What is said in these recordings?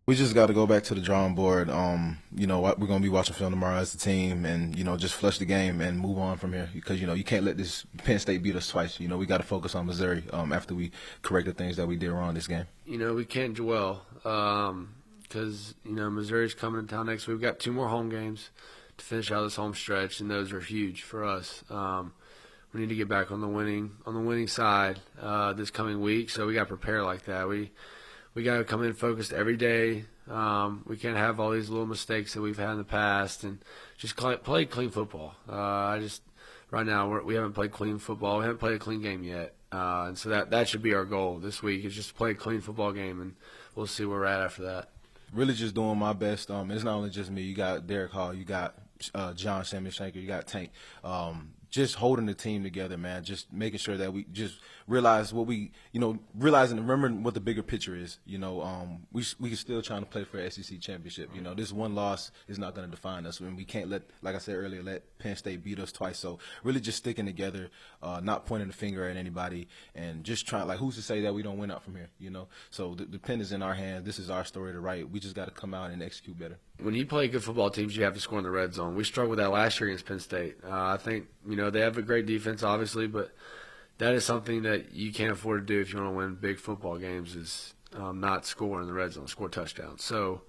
We just got to go back to the drawing board. We're going to be watching film tomorrow as a team and, just flush the game and move on from here because, you can't let this Penn State beat us twice. We got to focus on Missouri after we correct the things that we did wrong this game. We can't dwell because, Missouri's coming to town next week. We've got 2 more home games to finish out this home stretch, and those are huge for us. We need to get back on the winning side this coming week, so we got to prepare like that. We got to come in focused every day. We can't have all these little mistakes that we've had in the past, and just play clean football. Right now we haven't played clean football. We haven't played a clean game yet, and so that should be our goal this week is just to play a clean football game, and we'll see where we're at after that. Really just doing my best. It's not only just me. You got Derek Hall. You got John Shanker. You got Tank. Just holding the team together, man. Just making sure that we just realize what realizing and remembering what the bigger picture is. We still trying to play for an SEC championship. This one loss is not going to define us, and we can't like I said earlier, let Penn State beat us twice. So really just sticking together, not pointing the finger at anybody, and just trying, who's to say that we don't win out from here, So the pen is in our hands. This is our story to write. We just got to come out and execute better. When you play good football teams, you have to score in the red zone. We struggled with that last year against Penn State. I think, they have a great defense, obviously, but that is something that you can't afford to do if you want to win big football games is not score in the red zone, score touchdowns. So,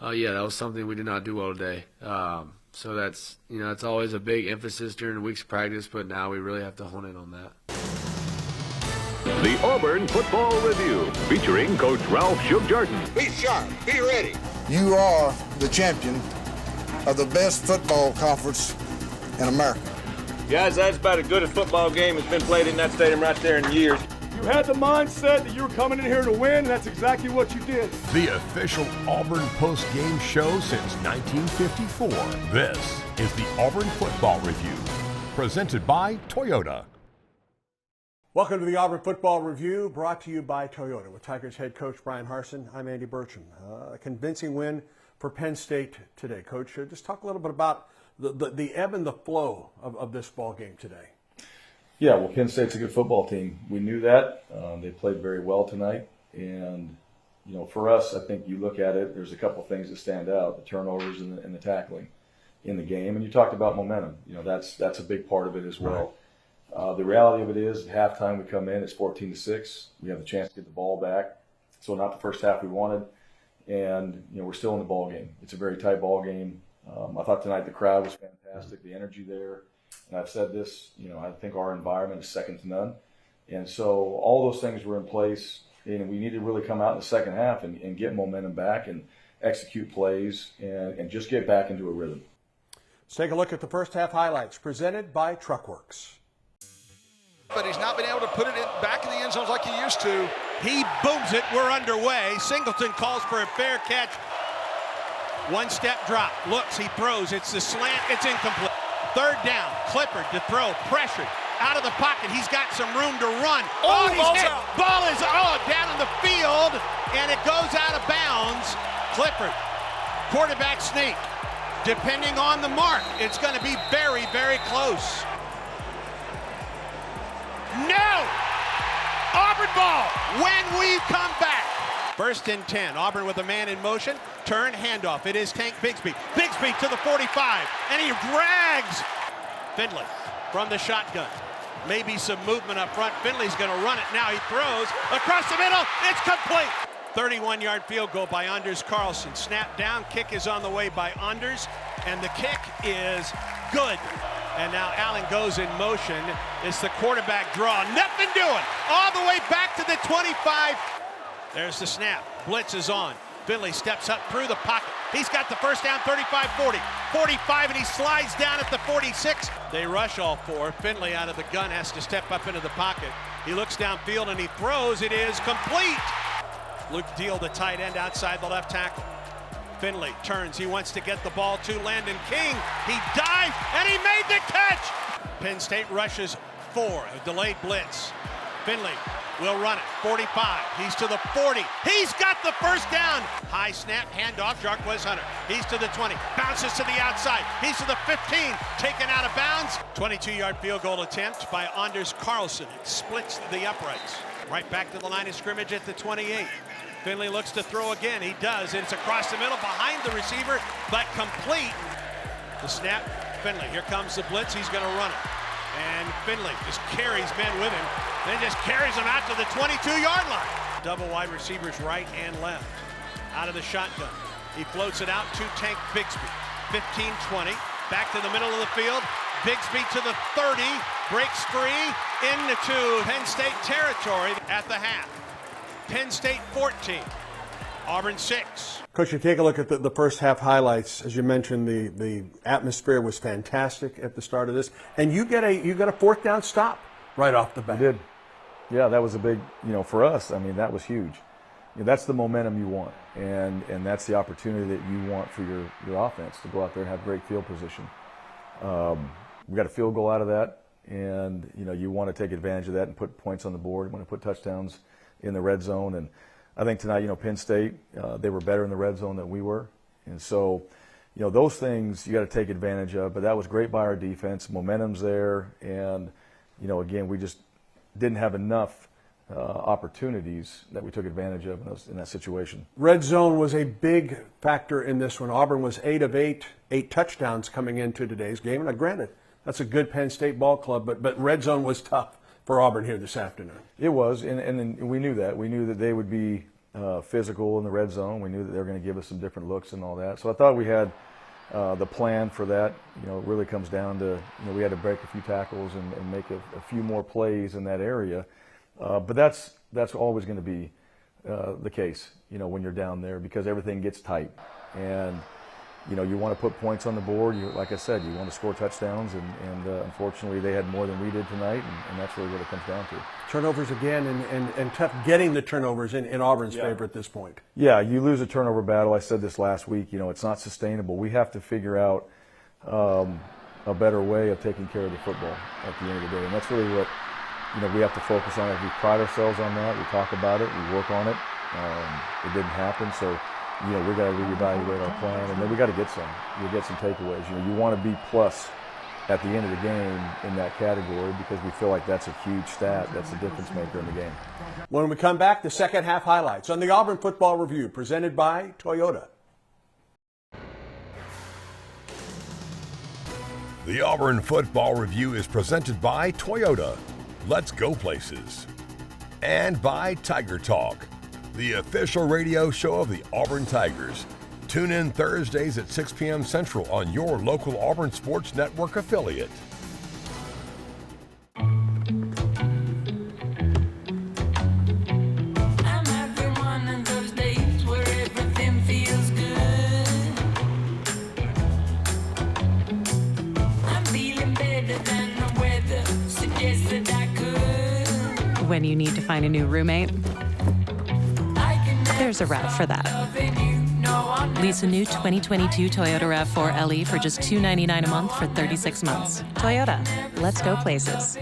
that was something we did not do well today. So that's, it's always a big emphasis during the week's practice, but now we really have to hone in on that. The Auburn Football Review, featuring Coach Ralph Shug Jordan. Be sharp. Be ready. You are the champion of the best football conference in America. Guys, that's about as good a football game that's been played in that stadium right there in years. You had the mindset that you were coming in here to win, and that's exactly what you did. The official Auburn post-game show since 1954. This is the Auburn Football Review, presented by Toyota. Welcome to the Auburn Football Review, brought to you by Toyota. With Tigers head coach Brian Harsin, I'm Andy Burcham. A convincing win for Penn State today. Coach, just talk a little bit about the ebb and the flow of this ball game today. Yeah, well, Penn State's a good football team. We knew that. They played very well tonight. And, for us, I think you look at it, there's a couple things that stand out, the turnovers and the tackling in the game. And you talked about momentum. That's a big part of it as well. Right. The reality of it is, at halftime we come in, it's 14-6. We have the chance to get the ball back. So not the first half we wanted. And, we're still in the ball game. It's a very tight ball game. I thought tonight the crowd was fantastic, the energy there. And I've said this, I think our environment is second to none. And so all those things were in place, and we need to really come out in the second half and get momentum back and execute plays and just get back into a rhythm. Let's take a look at the first half highlights presented by Truckworks. But he's not been able to put it back in the end zones like he used to. He booms it. We're underway. Singleton calls for a fair catch. One step drop. Looks. He throws. It's the slant. It's incomplete. Third down. Clifford to throw. Pressured. Out of the pocket. He's got some room to run. Oh, he's hit. Out. Ball is down in the field, and it goes out of bounds. Clifford. Quarterback sneak. Depending on the mark, it's going to be very, very close. No! Auburn ball when we come back. First and 10. Auburn with a man in motion. Turn, handoff. It is Tank Bigsby. Bigsby to the 45, and he drags Finley from the shotgun. Maybe some movement up front. Finley's going to run it now. He throws across the middle. It's complete. 31-yard field goal by Anders Carlson. Snap down. Kick is on the way by Anders, and the kick is good. And now Allen goes in motion. It's the quarterback draw. Nothing doing. All the way back to the 25. There's the snap. Blitz is on. Finley steps up through the pocket. He's got the first down, 35-40. 45, and he slides down at the 46. They rush all four. Finley out of the gun has to step up into the pocket. He looks downfield and he throws. It is complete. Luke Deal, the tight end, outside the left tackle. Finley turns. He wants to get the ball to Landon King. He dives, and he made the catch. Penn State rushes 4, a delayed blitz. Finley will run it. 45. He's to the 40. He's got the first down. High snap, handoff, Jarquez Hunter. He's to the 20. Bounces to the outside. He's to the 15. Taken out of bounds. 22-yard field goal attempt by Anders Carlson. It splits the uprights. Right back to the line of scrimmage at the 28. Finley looks to throw again. He does. It's across the middle behind the receiver, but complete. The snap. Finley. Here comes the blitz. He's going to run it. And Finley just carries men with him. Then just carries them out to the 22-yard line. Double wide receivers right and left. Out of the shotgun. He floats it out to Tank Bigsby. 15-20. Back to the middle of the field. Bigsby to the 30. Breaks free into Penn State territory at the half. Penn State 14. Auburn 6. Coach, you take a look at the first half highlights. As you mentioned, the atmosphere was fantastic at the start of this, and you get a fourth down stop right off the bat. We did. Yeah, that was a big, for us. I mean, that was huge. That's the momentum you want, and that's the opportunity that you want for your offense to go out there and have great field position. We got a field goal out of that, and you want to take advantage of that and put points on the board. You want to put touchdowns in the red zone, and I think tonight, Penn State, they were better in the red zone than we were. And so, those things you got to take advantage of. But that was great by our defense. Momentum's there. And, again, we just didn't have enough opportunities that we took advantage of in that situation. Red zone was a big factor in this one. Auburn was 8 of 8 touchdowns coming into today's game. Now, granted, that's a good Penn State ball club, but red zone was tough for Auburn here this afternoon. It was, and we knew that. We knew that they would be physical in the red zone. We knew that they were going to give us some different looks and all that. So I thought we had the plan for that. It really comes down to, we had to break a few tackles and make a few more plays in that area. But that's always going to be the case, when you're down there, because everything gets tight. And, you want to put points on the board. Like I said, you want to score touchdowns, and unfortunately they had more than we did tonight, and that's really what it comes down to. Turnovers again, and tough getting the turnovers in Auburn's favor at this point. Yeah, you lose a turnover battle. I said this last week, it's not sustainable. We have to figure out a better way of taking care of the football at the end of the day, and that's really what we have to focus on. We pride ourselves on that. We talk about it. We work on it. It didn't happen, so we got to reevaluate our plan, and then we got to get some. You get some takeaways. You want to be plus at the end of the game in that category, because we feel like that's a huge stat. That's a difference maker in the game. When we come back, the second half highlights on the Auburn Football Review, presented by Toyota. The Auburn Football Review is presented by Toyota. Let's go places. And by Tiger Talk, the official radio show of the Auburn Tigers. Tune in Thursdays at 6 p.m. Central on your local Auburn Sports Network affiliate. When you need to find a new roommate, there's a RAV for that. Lease a new 2022 Toyota RAV4 LE for just $299 a month for 36 months. Toyota, let's go places.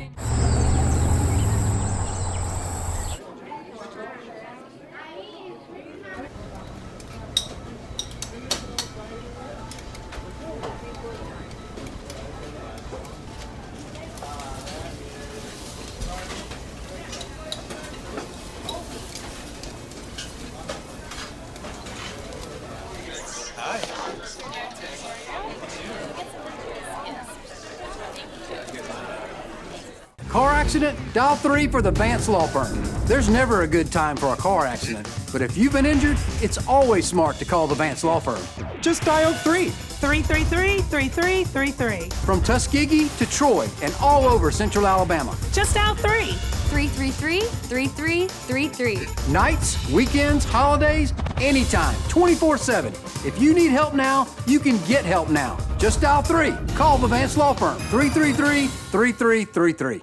Car accident? Dial 3 for the Vance Law Firm. There's never a good time for a car accident, but if you've been injured, it's always smart to call the Vance Law Firm. Just dial 3. 333-3333. From Tuskegee to Troy and all over Central Alabama. Just dial 3. 333-3333. Nights, weekends, holidays, anytime, 24/7. If you need help now, you can get help now. Just dial 3. Call the Vance Law Firm, 333-3333.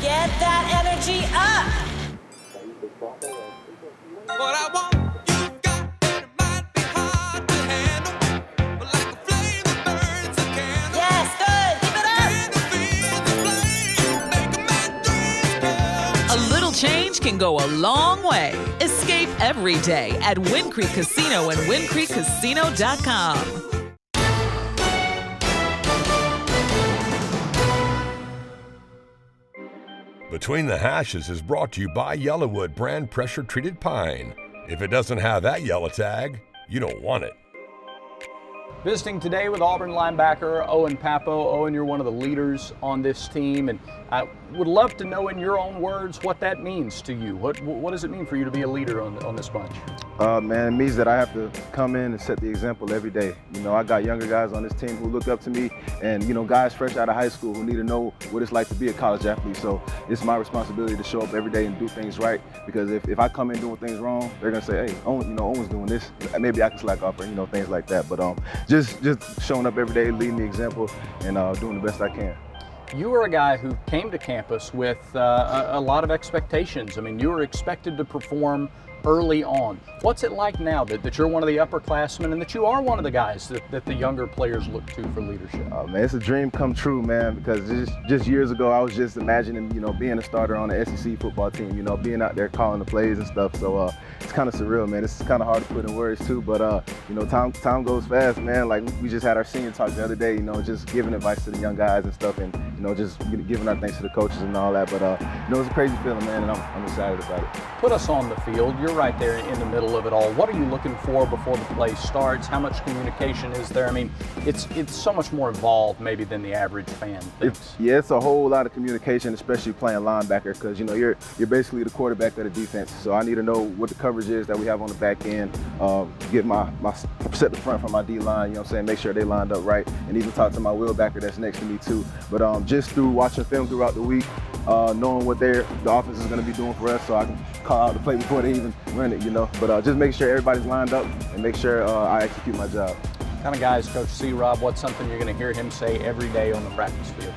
Get that energy up! What I want, you got, and it might be hard to handle, but like a flame that burns a candle. Yes, good, keep it up! A little change can go a long way. Escape every day at Wind Creek Casino and WindCreekCasino.com. Between the Hashes is brought to you by Yellowwood brand pressure-treated pine. If it doesn't have that yellow tag, you don't want it. Visiting today with Auburn linebacker Owen Pappoe. Owen, you're one of the leaders on this team, and I would love to know in your own words what that means to you. What does it mean for you to be a leader on this bunch? Man, it means that I have to come in and set the example every day. You know, I got younger guys on this team who look up to me, and, you know, guys fresh out of high school who need to know what it's like to be a college athlete. So it's my responsibility to show up every day and do things right, because if I come in doing things wrong, they're going to say, hey, Owen, you know, Owen's doing this. Maybe I can slack off, or, you know, things like that. But just showing up every day, leading the example, and doing the best I can. You were a guy who came to campus with a lot of expectations. I mean, you were expected to perform early on. What's it like now that you're one of the upperclassmen and that you are one of the guys that the younger players look to for leadership? Man, it's a dream come true, man, because just years ago, I was just imagining, you know, being a starter on the SEC football team, you know, being out there calling the plays and stuff. So it's kind of surreal, man. It's kind of hard to put in words too, but you know, time goes fast, man. Like, we just had our senior talk the other day, you know, just giving advice to the young guys and stuff, and, you know, just giving our thanks to the coaches and all that. But you know, it's a crazy feeling, man, and I'm excited about it. Put us on the field. You're right there in the middle of it all. What are you looking for before the play starts? How much communication is there? I mean, it's so much more involved maybe than the average fan thinks. It's a whole lot of communication, especially playing linebacker, because, you know, you're basically the quarterback of the defense. So I need to know what the coverage is that we have on the back end, get my set the front from my D-line, you know what I'm saying, make sure they lined up right, and even talk to my wheelbacker that's next to me too. But just through watching film throughout the week, knowing what the offense is going to be doing for us, so I can call out the play before they even run it, you know. But just make sure everybody's lined up and make sure I execute my job. What kind of guys Coach C. Rob, what's something you're going to hear him say every day on the practice field?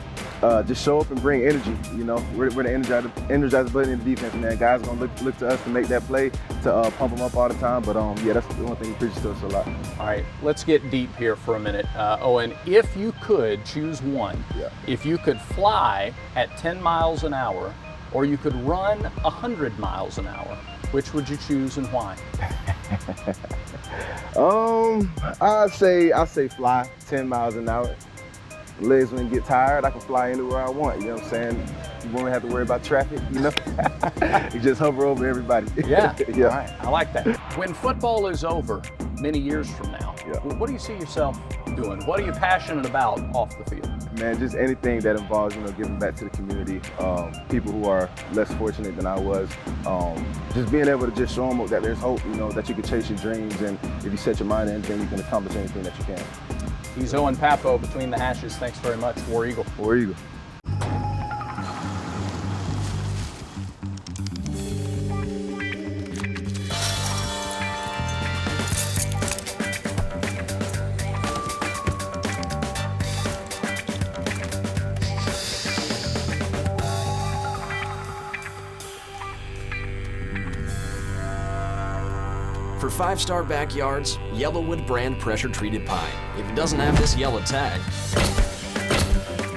Just show up and bring energy. You know, we're the energizer bunny in the defense, man. Guys gonna look to us to make that play, to pump them up all the time. But yeah, that's the one thing he preaches to us a lot. All right, let's get deep here for a minute, Owen. If you could choose one, if you could fly at 10 miles an hour, or you could run 100 miles an hour, which would you choose and why? I'd say fly 10 miles an hour. Legs when get tired, I can fly anywhere I want, you know what I'm saying? You won't have to worry about traffic, you know? You just hover over everybody. Yeah, all right, I like that. When football is over, many years from now, what do you see yourself doing? What are you passionate about off the field? Man, just anything that involves, you know, giving back to the community, people who are less fortunate than I was, just being able to just show them that there's hope, you know, that you can chase your dreams, and if you set your mind to anything, you can accomplish anything that you can. He's Owen Pappoe, Between the Hashes. Thanks very much, War Eagle. War Eagle. For 5-star backyards, Yellowwood brand pressure-treated pine. If it doesn't have this yellow tag,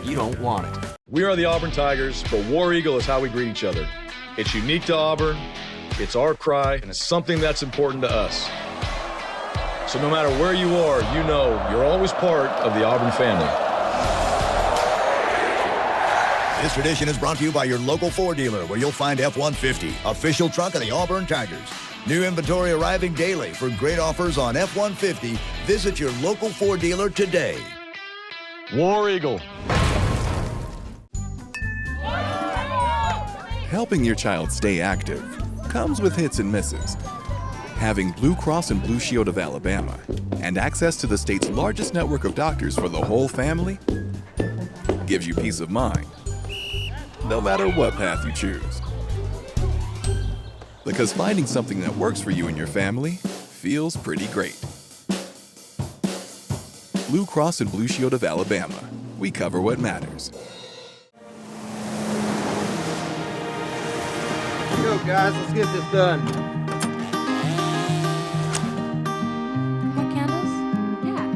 you don't want it. We are the Auburn Tigers, but War Eagle is how we greet each other. It's unique to Auburn, it's our cry, and it's something that's important to us. So no matter where you are, you know you're always part of the Auburn family. This tradition is brought to you by your local Ford dealer, where you'll find F-150, official truck of the Auburn Tigers. New inventory arriving daily. For great offers on F-150, visit your local Ford dealer today. War Eagle. Helping your child stay active comes with hits and misses. Having Blue Cross and Blue Shield of Alabama and access to the state's largest network of doctors for the whole family gives you peace of mind, no matter what path you choose. Because finding something that works for you and your family feels pretty great. Blue Cross and Blue Shield of Alabama. We cover what matters. Go, guys, let's get this done. More candles? Yeah.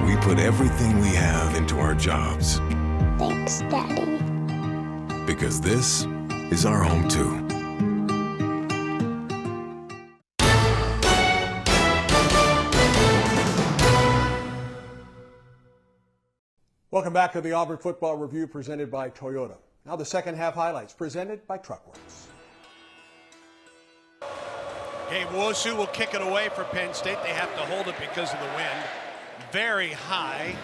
We put everything we have into our jobs. Thanks, Daddy. Because this is our home too. Welcome back to the Auburn Football Review presented by Toyota. Now the second half highlights presented by Truckworks. Gabe Wosu will kick it away for Penn State. They have to hold it because of the wind. Very high.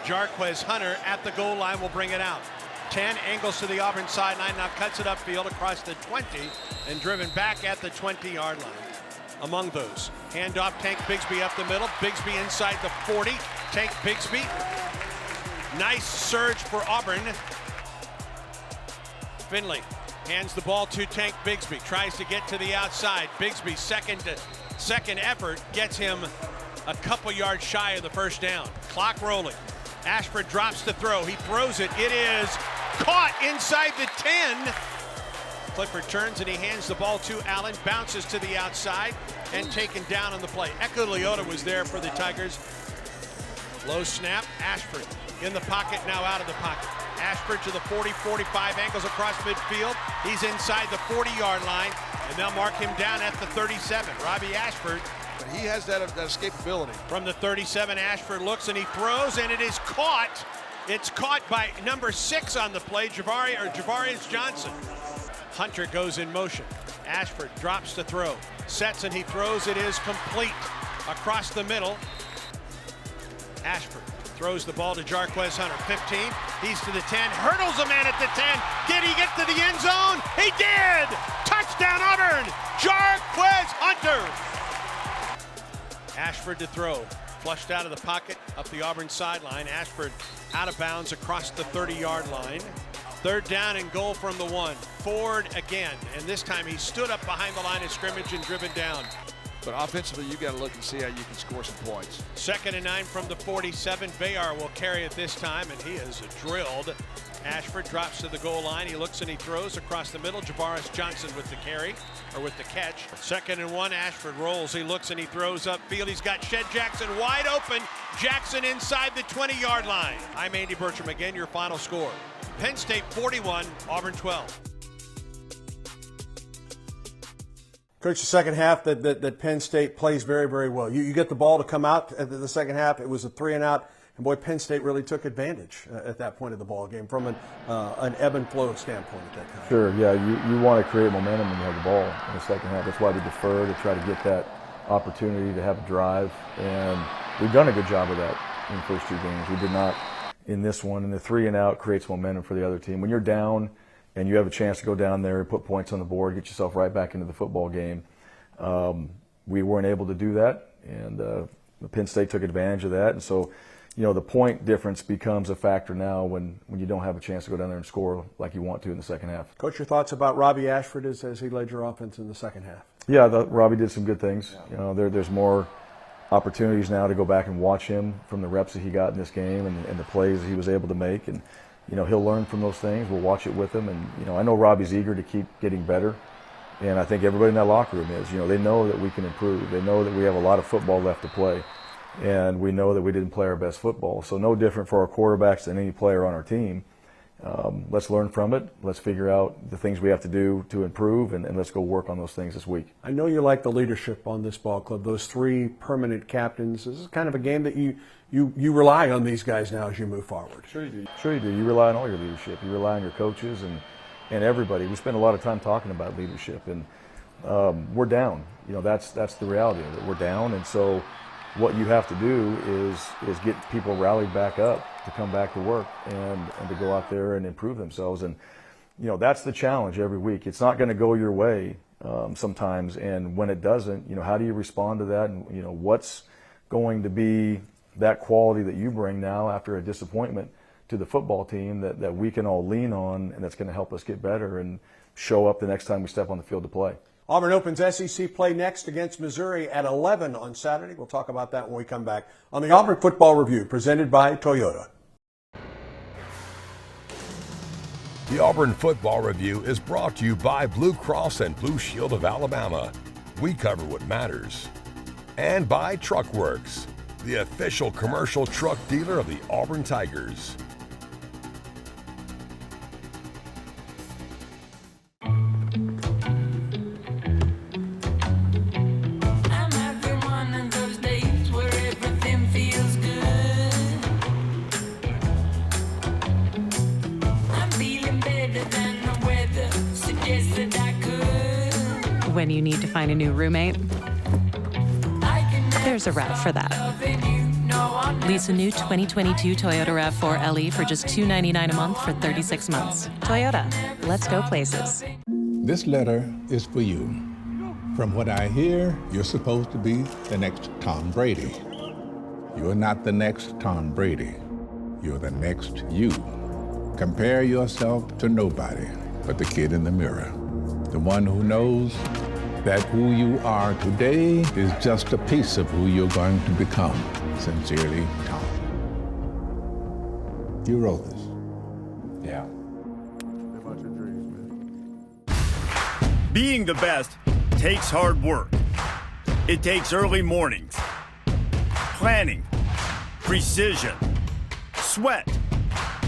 Jarquez Hunter at the goal line will bring it out. 10 angles to the Auburn sideline, now cuts it upfield across the 20 and driven back at the 20-yard line. Among those, handoff Tank Bigsby up the middle. Bigsby inside the 40. Tank Bigsby. Nice surge for Auburn. Finley hands the ball to Tank Bigsby. Tries to get to the outside. Bigsby second effort gets him a couple yards shy of the first down. Clock rolling. Ashford drops to throw. He throws it. It is caught inside the 10. Clifford turns and he hands the ball to Allen. Bounces to the outside and taken down on the play. Echo Leota was there for the Tigers. Low snap. Ashford in the pocket, now out of the pocket. Ashford to the 40-45, angles across midfield. He's inside the 40-yard line, and they'll mark him down at the 37. Robbie Ashford. But he has that escapability. From the 37, Ashford looks and he throws, and it is caught. It's caught by number 6 on the play, Javarius Johnson. Hunter goes in motion. Ashford drops to throw. Sets and he throws. It is complete across the middle. Ashford throws the ball to Jarquez Hunter. 15. He's to the 10. Hurdles a man at the 10. Did he get to the end zone? He did! Touchdown Auburn! Jarquez Hunter! Ashford to throw. Flushed out of the pocket up the Auburn sideline. Ashford out of bounds across the 30-yard line. Third down and goal from the 1. Ford again, and this time he stood up behind the line of scrimmage and driven down. But offensively, you got to look and see how you can score some points. 2nd and 9 from the 47. Bayar will carry it this time, and he is drilled. Ashford drops to the goal line. He looks and he throws across the middle. Javarius Johnson with the carry, or with the catch. 2nd and 1. Ashford rolls. He looks and he throws upfield. He's got Shed Jackson wide open. Jackson inside the 20-yard line. I'm Andy Bertram. Again, your final score. Penn State 41, Auburn 12. Coach, the second half that Penn State plays very, very well. You get the ball to come out at the second half. It was a 3 and out, and boy, Penn State really took advantage at that point of the ball game from an ebb and flow standpoint at that time. Sure, yeah, you want to create momentum when you have the ball in the second half. That's why they defer, to try to get that opportunity to have a drive, and we've done a good job of that in the first 2 games. We did not in this one, and the 3 and out creates momentum for the other team. When you're down and you have a chance to go down there and put points on the board, get yourself right back into the football game. We weren't able to do that, and Penn State took advantage of that. And so, the point difference becomes a factor now when you don't have a chance to go down there and score like you want to in the second half. Coach, your thoughts about Robbie Ashford as he led your offense in the second half? Yeah, Robbie did some good things. There's more opportunities now to go back and watch him from the reps that he got in this game and the plays that he was able to make. And he'll learn from those things. We'll watch it with him. And, I know Robbie's eager to keep getting better. And I think everybody in that locker room is. They know that we can improve. They know that we have a lot of football left to play. And we know that we didn't play our best football. So no different for our quarterbacks than any player on our team. Let's learn from it. Let's figure out the things we have to do to improve, and let's go work on those things this week. I know you like the leadership on this ball club, those 3 permanent captains. This is kind of a game that you rely on these guys now as you move forward. Sure you do. Sure you do. You rely on all your leadership. You rely on your coaches and everybody. We spend a lot of time talking about leadership, and we're down. That's the reality of it. We're down, and so what you have to do is get people rallied back up to come back to work and to go out there and improve themselves. And that's the challenge every week. It's not going to go your way sometimes, and when it doesn't, how do you respond to that? And what's going to be that quality that you bring now after a disappointment to the football team that we can all lean on, and that's going to help us get better and show up the next time we step on the field to play. Auburn opens SEC play next against Missouri at 11 on Saturday. We'll talk about that when we come back on the Auburn Football Review, presented by Toyota. The Auburn Football Review is brought to you by Blue Cross and Blue Shield of Alabama. We cover what matters. And by Truckworks, the official commercial truck dealer of the Auburn Tigers. When you need to find a new roommate, there's a RAV for that. Lease a new 2022 Toyota RAV4 LE for just $299 a month for 36 months. Toyota, let's go places. This letter is for you. From what I hear, you're supposed to be the next Tom Brady. You're not the next Tom Brady. You're the next you. Compare yourself to nobody but the kid in the mirror. The one who knows that who you are today is just a piece of who you're going to become. Sincerely, Tom. You wrote this. Yeah. Being the best takes hard work. It takes early mornings, planning, precision, sweat,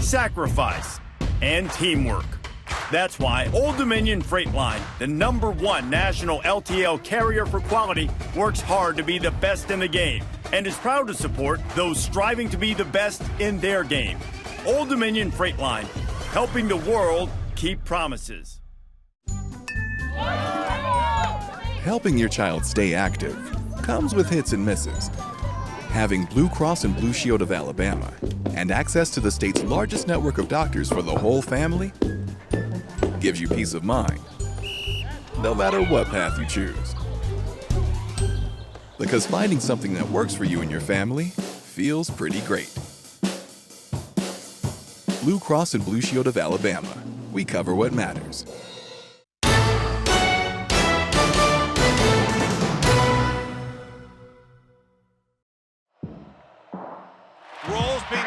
sacrifice, and teamwork. That's why Old Dominion Freight Line, the #1 national LTL carrier for quality, works hard to be the best in the game and is proud to support those striving to be the best in their game. Old Dominion Freight Line, helping the world keep promises. Helping your child stay active comes with hits and misses. Having Blue Cross and Blue Shield of Alabama and access to the state's largest network of doctors for the whole family gives you peace of mind, no matter what path you choose. Because finding something that works for you and your family feels pretty great. Blue Cross and Blue Shield of Alabama. We cover what matters. Rolls being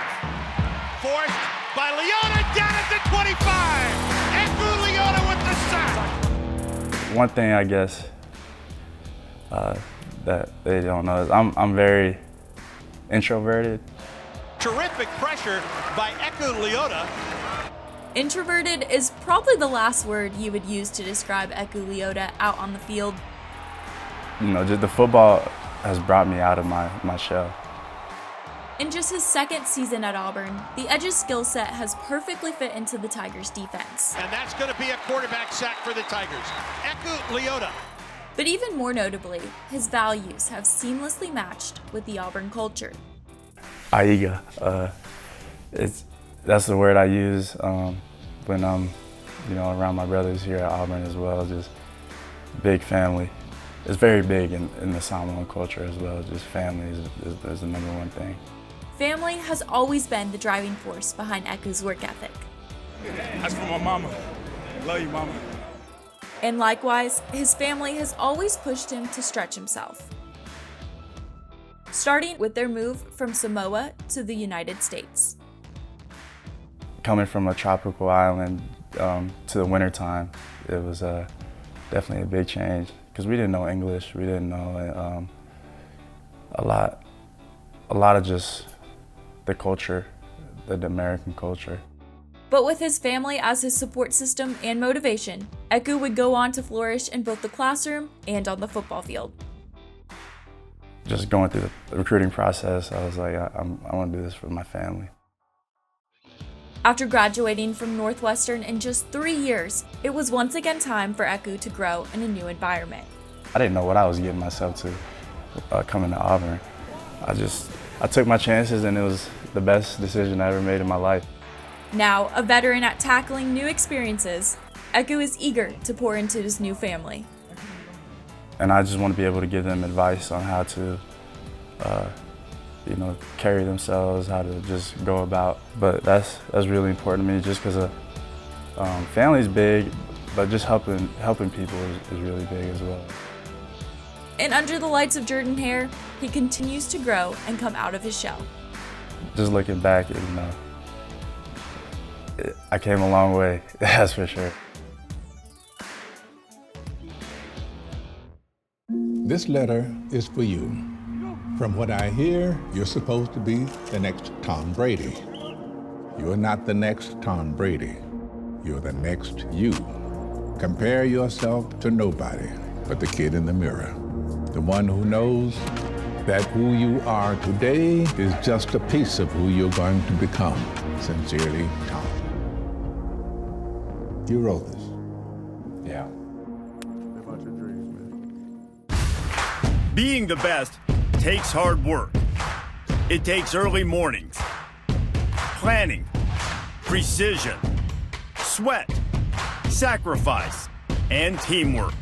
forced by Leota down at the 25. Eku Leota with the sack. One thing I guess that they don't know is I'm very introverted. Terrific pressure by Eku Leota. Introverted is probably the last word you would use to describe Eku Leota out on the field. You know, just the football has brought me out of my shell. In just his second season at Auburn, the edge's skill set has perfectly fit into the Tigers' defense. And that's going to be a quarterback sack for the Tigers. Eku Leota. But even more notably, his values have seamlessly matched with the Auburn culture. Aiga, that's the word I use when I'm, around my brothers here at Auburn as well. Just big family. It's very big in the Samoan culture as well. Just family is the #1 thing. Family has always been the driving force behind Eku's work ethic. That's for my mama. Love you, mama. And likewise, his family has always pushed him to stretch himself. Starting with their move from Samoa to the United States. Coming from a tropical island to the wintertime, it was definitely a big change because we didn't know English, we didn't know a lot of just the culture, the American culture. But with his family as his support system and motivation, Eku would go on to flourish in both the classroom and on the football field. Just going through the recruiting process, I was like, I want to do this for my family. After graduating from Northwestern in just 3 years, it was once again time for Eku to grow in a new environment. I didn't know what I was getting myself to coming to Auburn. I took my chances and it was the best decision I ever made in my life. Now, a veteran at tackling new experiences, Eku is eager to pour into his new family. And I just want to be able to give them advice on how to, carry themselves, how to just go about. But that's really important to me just because family's big, but just helping people is really big as well. And under the lights of Jordan Hare, he continues to grow and come out of his shell. Just looking back, I came a long way, that's for sure. This letter is for you. From what I hear, you're supposed to be the next Tom Brady. You're not the next Tom Brady. You're the next you. Compare yourself to nobody but the kid in the mirror. The one who knows that who you are today is just a piece of who you're going to become. Sincerely, Tom. You wrote this. Yeah. Live out your dreams, Being the best takes hard work. It takes early mornings, planning, precision, sweat, sacrifice, and teamwork.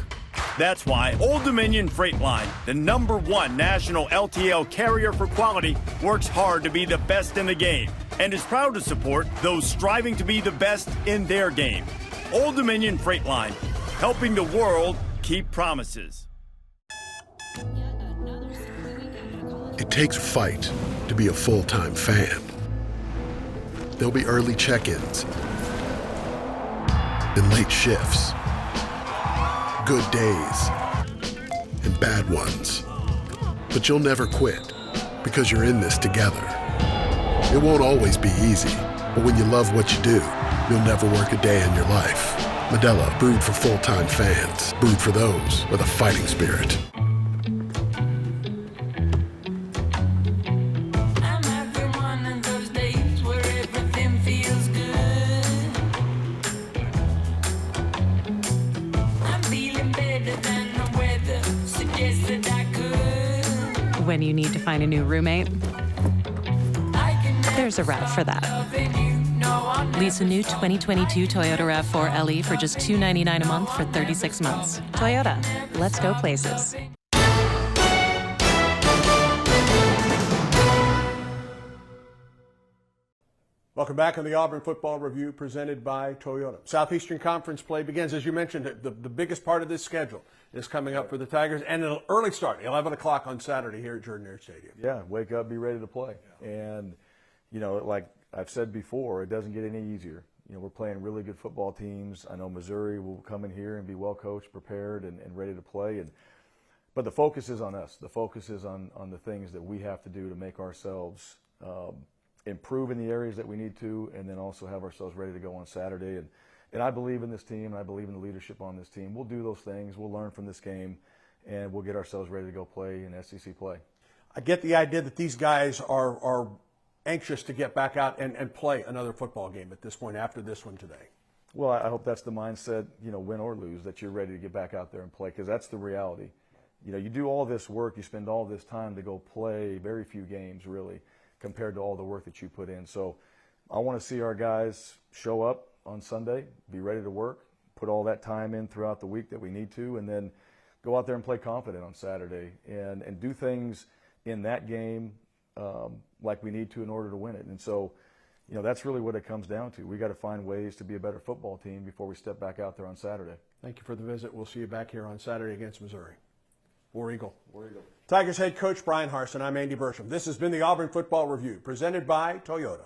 That's why Old Dominion Freight Line, the #1 national LTL carrier for quality, works hard to be the best in the game and is proud to support those striving to be the best in their game. Old Dominion Freight Line, helping the world keep promises. It takes a fight to be a full-time fan. There'll be early check-ins and late shifts, good days and bad ones. But you'll never quit because you're in this together. It won't always be easy, but when you love what you do, you'll never work a day in your life. Modelo, brewed for full-time fans, brewed for those with a fighting spirit. When you need to find a new roommate, there's a route for that. Lease a new 2022 Toyota RAV4 LE for just $299 a month for 36 months. Toyota, let's go places. Welcome back on the Auburn Football Review presented by Toyota. Southeastern Conference play begins, as you mentioned, the biggest part of this schedule is coming up for the Tigers, and an early start, 11 o'clock on Saturday here at Jordan-Hare Stadium. Yeah, wake up, be ready to play. Yeah. And, you know, like I've said before, it doesn't get any easier. You know, we're playing really good football teams. I know Missouri will come in here and be well coached, prepared, and ready to play. But the focus is on us. The focus is on the things that we have to do to make ourselves improve in the areas that we need to, and then also have ourselves ready to go on Saturday. And I believe in this team, and I believe in the leadership on this team. We'll do those things. We'll learn from this game, and we'll get ourselves ready to go play in SEC play. I get the idea that these guys are anxious to get back out and play another football game at this point after this one today. Well, I hope that's the mindset, you know, win or lose, that you're ready to get back out there and play, because that's the reality. You know, you do all this work, you spend all this time to go play very few games, really, compared to all the work that you put in. So I want to see our guys show up on Sunday, be ready to work, put all that time in throughout the week that we need to, and then go out there and play confident on Saturday and do things in that game like we need to in order to win it. And so, you know, that's really what it comes down to. We got to find ways to be a better football team before we step back out there on Saturday. Thank you for the visit. We'll see you back here on Saturday against Missouri. War Eagle. War Eagle. Tigers head coach Brian Harsin. I'm Andy Burcham. This has been the Auburn Football Review, presented by Toyota.